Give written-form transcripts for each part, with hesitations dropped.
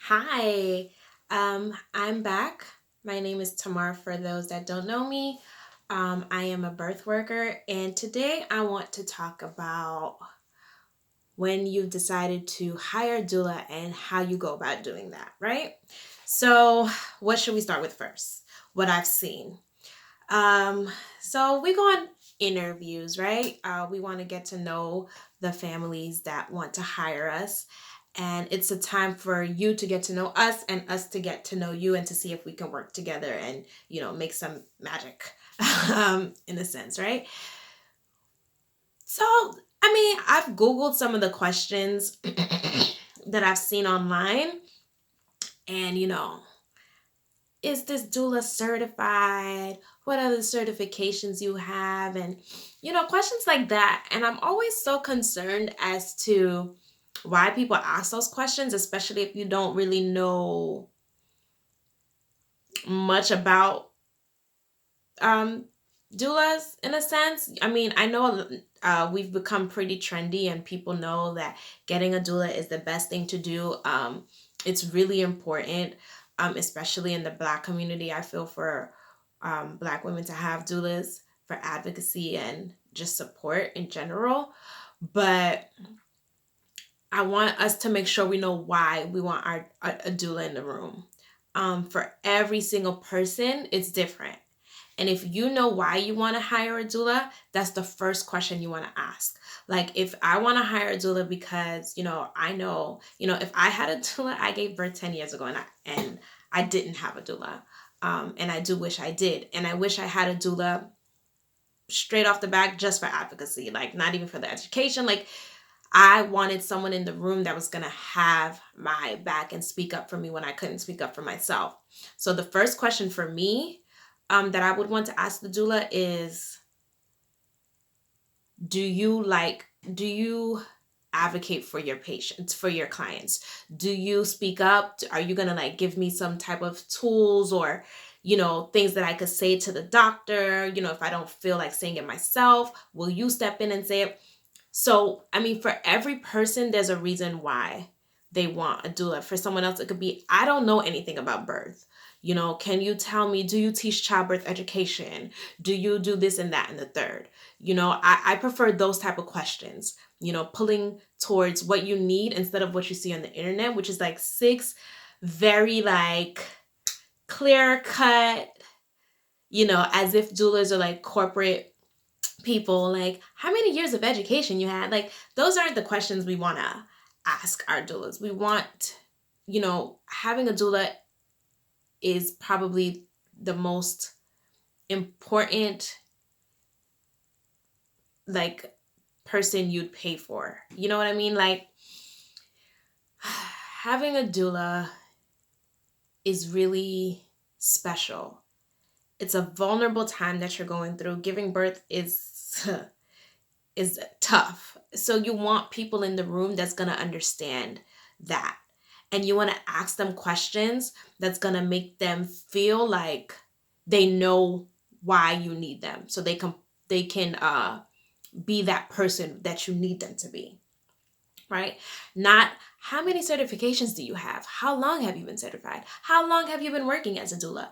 Hi, I'm back. My name is Tamar for those that don't know me. I am a birth worker, and today I want to talk about when you've decided to hire a doula and how you go about doing that, right? So, what should we start with first? What I've seen. Um, so we go on interviews, right? We want to get to know the families that want to hire us. And it's a time for you to get to know us and us to get to know you and to see if we can work together and, make some magic, in a sense, right? So, I've Googled some of the questions that I've seen online and, is this doula certified? What other certifications you have? And, questions like that. And I'm always so concerned as to why people ask those questions, especially if you don't really know much about um, doulas in a sense. I know we've become pretty trendy and people know that getting a doula is the best thing to do. It's really important, especially in the Black community. I feel for Black women to have doulas for advocacy and just support in general. But I want us to make sure we know why we want a doula in the room. For every single person, it's different. And if you know why you want to hire a doula, that's the first question you want to ask. Like, if I want to hire a doula because, I know, if I had a doula, I gave birth 10 years ago and I didn't have a doula. And I do wish I did. And I wish I had a doula straight off the back just for advocacy, like not even for the education. Like, I wanted someone in the room that was going to have my back and speak up for me when I couldn't speak up for myself. So the first question for me that I would want to ask the doula is, do you advocate for your patients, for your clients? Do you speak up? Are you going to give me some type of tools or, things that I could say to the doctor? If I don't feel like saying it myself, will you step in and say it? So, for every person, there's a reason why they want a doula. For someone else, it could be, I don't know anything about birth. Can you tell me, do you teach childbirth education? Do you do this and that and the third? I prefer those type of questions, pulling towards what you need instead of what you see on the internet, which is like six very clear cut, as if doulas are like corporate people, like how many years of education you had. Like, those aren't the questions we want to ask our doulas. We want, having a doula is probably the most important person you'd pay for. You know what I mean? Like, having a doula is really special. It's a vulnerable time that you're going through. Giving birth is is tough. So you want people in the room that's going to understand that. And you want to ask them questions that's going to make them feel like they know why you need them. So they can be that person that you need them to be. Right? Not how many certifications do you have? How long have you been certified? How long have you been working as a doula?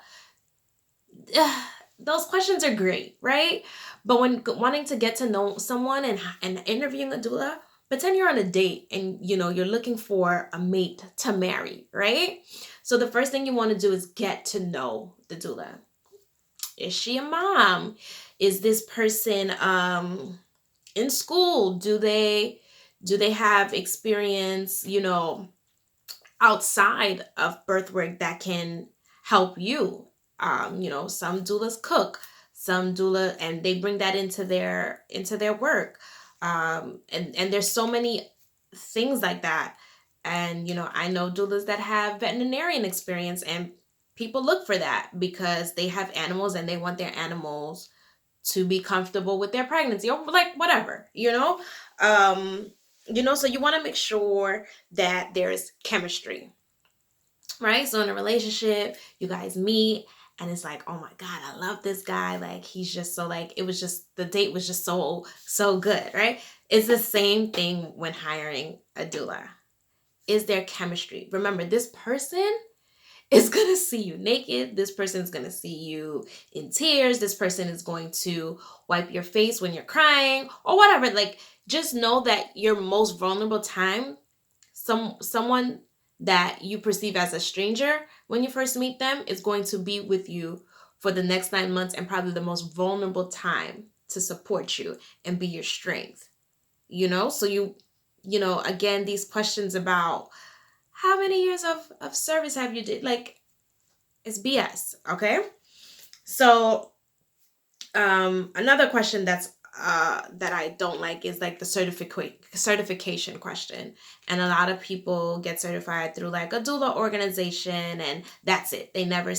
Those questions are great, right? But when wanting to get to know someone and interviewing a doula, pretend you're on a date and you're looking for a mate to marry, right? So the first thing you want to do is get to know the doula. Is she a mom? Is this person in school? Do they have experience, outside of birth work that can help you? Some doulas cook, some doula, and they bring that into their work. And there's so many things like that. And I know doulas that have veterinarian experience, and people look for that because they have animals and they want their animals to be comfortable with their pregnancy or like whatever. So you want to make sure that there's chemistry, right? So in a relationship, you guys meet and it's like, oh my God, I love this guy. Like, he's just so, it was just, the date was just so, so good, right? It's the same thing when hiring a doula. is there chemistry? Remember, this person is going to see you naked. This person is going to see you in tears. This person is going to wipe your face when you're crying or whatever. Like, just know that your most vulnerable time, someone that you perceive as a stranger when you first meet them, is going to be with you for the next 9 months, and probably the most vulnerable time to support you and be your strength. So again, these questions about how many years of service have you did, like, it's BS. Okay. So another question that I don't like is like the certification question. And a lot of people get certified through like a doula organization, and that's it. They never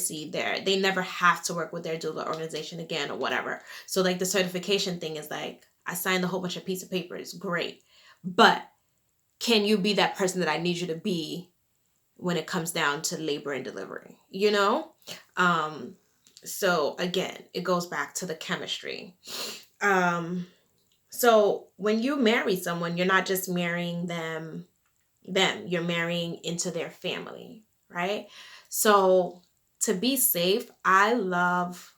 have to work with their doula organization again or whatever. So like the certification thing is like, I signed a whole bunch of piece of papers, great. But can you be that person that I need you to be when it comes down to labor and delivery, So again, it goes back to the chemistry. So when you marry someone, you're not just marrying them, you're marrying into their family, right? So to be safe, I love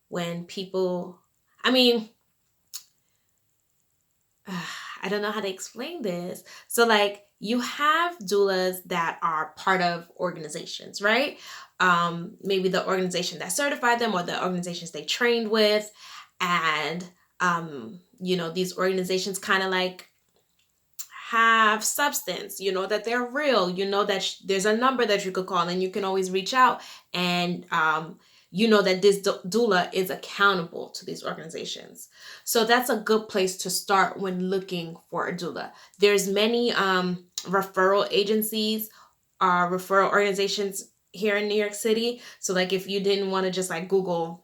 when people, I mean, I don't know how to explain this. So like, you have doulas that are part of organizations, right? Maybe the organization that certified them or the organizations they trained with. And, these organizations kind of like have substance, that they're real, that there's a number that you could call and you can always reach out. And, that this doula is accountable to these organizations. So that's a good place to start when looking for a doula. There's many referral agencies, referral organizations here in New York City. So like, if you didn't want to just like Google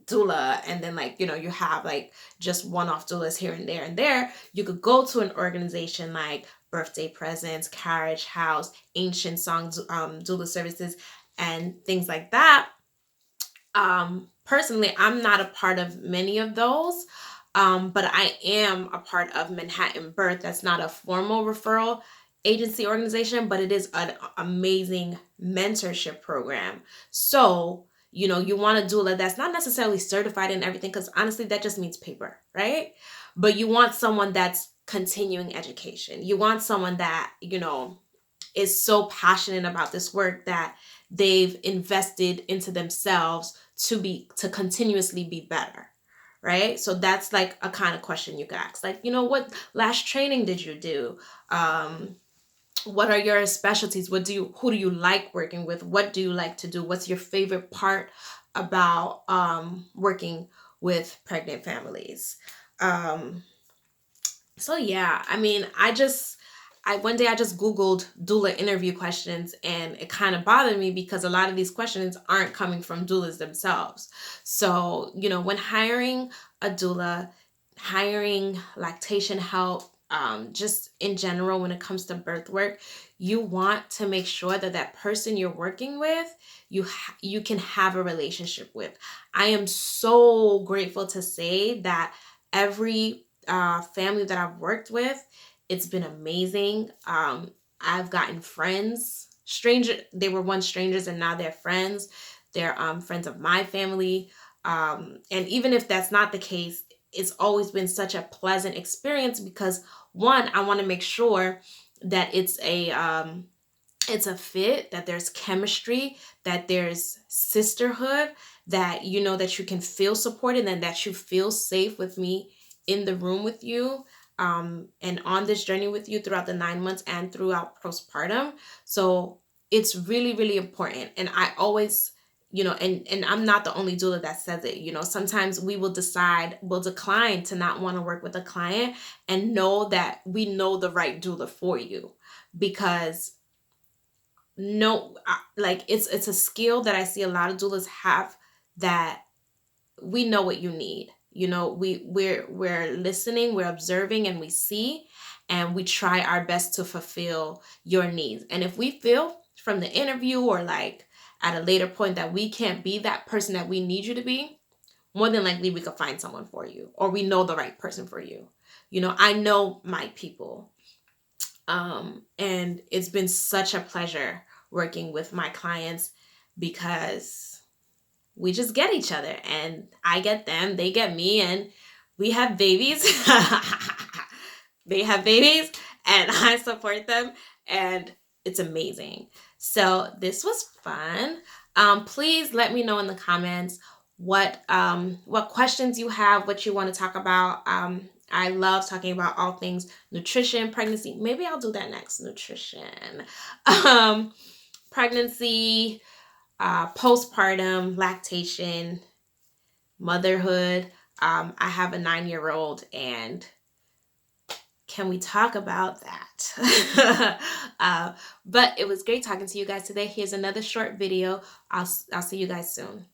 doula and then like, you have like just one-off doulas here and there, you could go to an organization like Birthday Presents, Carriage House, Ancient Songs, doula services, and things like that. Personally, I'm not a part of many of those, but I am a part of Manhattan Birth. That's not a formal referral agency organization, but it is an amazing mentorship program. So, you want a doula that's not necessarily certified in everything, because honestly, that just means paper, right? But you want someone that's continuing education. You want someone that, is so passionate about this work that they've invested into themselves to continuously be better, right? So that's like a kind of question you could ask, like, what last training did you do? What are your specialties? Who do you like working with? What do you like to do? What's your favorite part about working with pregnant families? So yeah, I mean, one day I just Googled doula interview questions, and it kind of bothered me because a lot of these questions aren't coming from doulas themselves. So, when hiring a doula, hiring lactation help, just in general, when it comes to birth work, you want to make sure that that person you're working with, you can have a relationship with. I am so grateful to say that every family that I've worked with, it's been amazing. I've gotten friends, they were once strangers and now they're friends. They're friends of my family. And even if that's not the case, it's always been such a pleasant experience because, one, I want to make sure that it's a fit, that there's chemistry, that there's sisterhood, that that you can feel supported and that you feel safe with me in the room with you, and on this journey with you throughout the 9 months and throughout postpartum. So it's really, really important. And I always, and I'm not the only doula that says it. Sometimes we'll decline to not want to work with a client and know that we know the right doula for you, because no, like it's a skill that I see a lot of doulas have, that we know what you need. We're listening, we're observing, and we see, and we try our best to fulfill your needs. And if we feel from the interview or like at a later point that we can't be that person that we need you to be, more than likely we could find someone for you, or we know the right person for you. I know my people. And it's been such a pleasure working with my clients because we just get each other, and I get them, they get me, and we have babies. They have babies, and I support them, and it's amazing. So this was fun. Please let me know in the comments what questions you have, what you want to talk about. I love talking about all things nutrition, pregnancy. Maybe I'll do that next. Nutrition, pregnancy, postpartum, lactation, motherhood. I have a 9-year-old, and can we talk about that? But it was great talking to you guys today. Here's another short video. I'll see you guys soon.